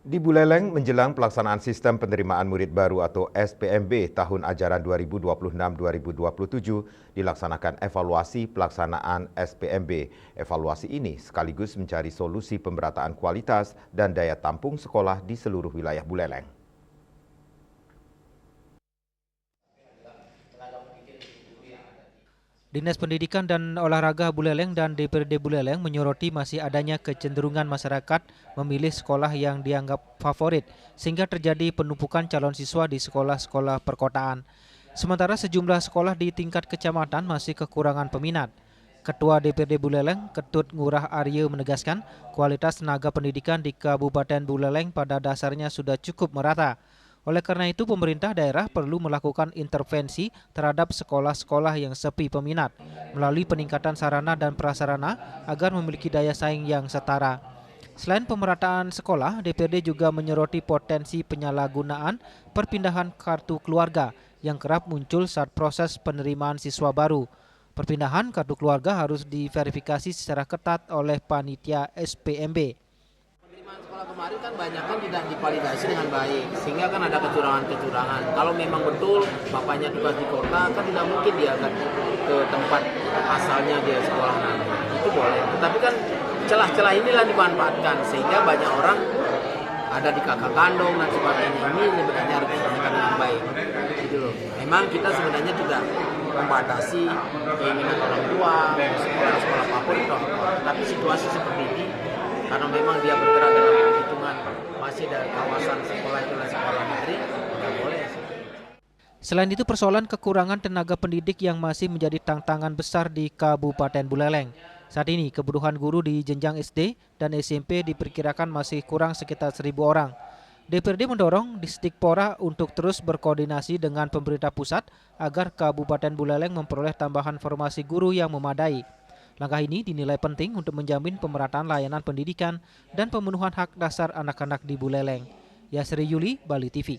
Di Buleleng menjelang pelaksanaan sistem penerimaan murid baru atau SPMB tahun ajaran 2026-2027 dilaksanakan evaluasi pelaksanaan SPMB. Evaluasi ini sekaligus mencari solusi pemerataan kualitas dan daya tampung sekolah di seluruh wilayah Buleleng. Dinas Pendidikan dan Olahraga Buleleng dan DPRD Buleleng menyoroti masih adanya kecenderungan masyarakat memilih sekolah yang dianggap favorit sehingga terjadi penumpukan calon siswa di sekolah-sekolah perkotaan. Sementara sejumlah sekolah di tingkat kecamatan masih kekurangan peminat. Ketua DPRD Buleleng, Ketut Ngurah Arye menegaskan kualitas tenaga pendidikan di Kabupaten Buleleng pada dasarnya sudah cukup merata. Oleh karena itu, pemerintah daerah perlu melakukan intervensi terhadap sekolah-sekolah yang sepi peminat melalui peningkatan sarana dan prasarana agar memiliki daya saing yang setara. Selain pemerataan sekolah, DPRD juga menyoroti potensi penyalahgunaan perpindahan kartu keluarga yang kerap muncul saat proses penerimaan siswa baru. Perpindahan kartu keluarga harus diverifikasi secara ketat oleh panitia SPMB. Penerimaan sekolah kemarin kan banyak kan tidak divalidasi dengan baik, sehingga kan ada kecurangan-kecurangan. Kalau memang betul bapaknya tugas di kota, kan tidak mungkin dia akan ke tempat asalnya dia sekolah nanti. Itu boleh. Tetapi kan celah-celah inilah dimanfaatkan, sehingga banyak orang ada di kakak kandung dan sebagainya. Ini sebenarnya harus dilakukan dengan baik. Gitu loh. Memang kita sebenarnya tidak membatasi keinginan orang tua, sekolah-sekolah favorit, tapi situasi seperti ini, karena memang dia bergerak dalam perhitungan masih dari kawasan sekolah itu sekolah negeri, tidak boleh. Selain itu, persoalan kekurangan tenaga pendidik yang masih menjadi tantangan besar di Kabupaten Buleleng. Saat ini, kebutuhan guru di jenjang SD dan SMP diperkirakan masih kurang sekitar 1.000 orang. DPRD mendorong Disdikpora untuk terus berkoordinasi dengan pemerintah pusat agar Kabupaten Buleleng memperoleh tambahan formasi guru yang memadai. Langkah ini dinilai penting untuk menjamin pemerataan layanan pendidikan dan pemenuhan hak dasar anak-anak di Buleleng. Yasri Yuli, Bali TV.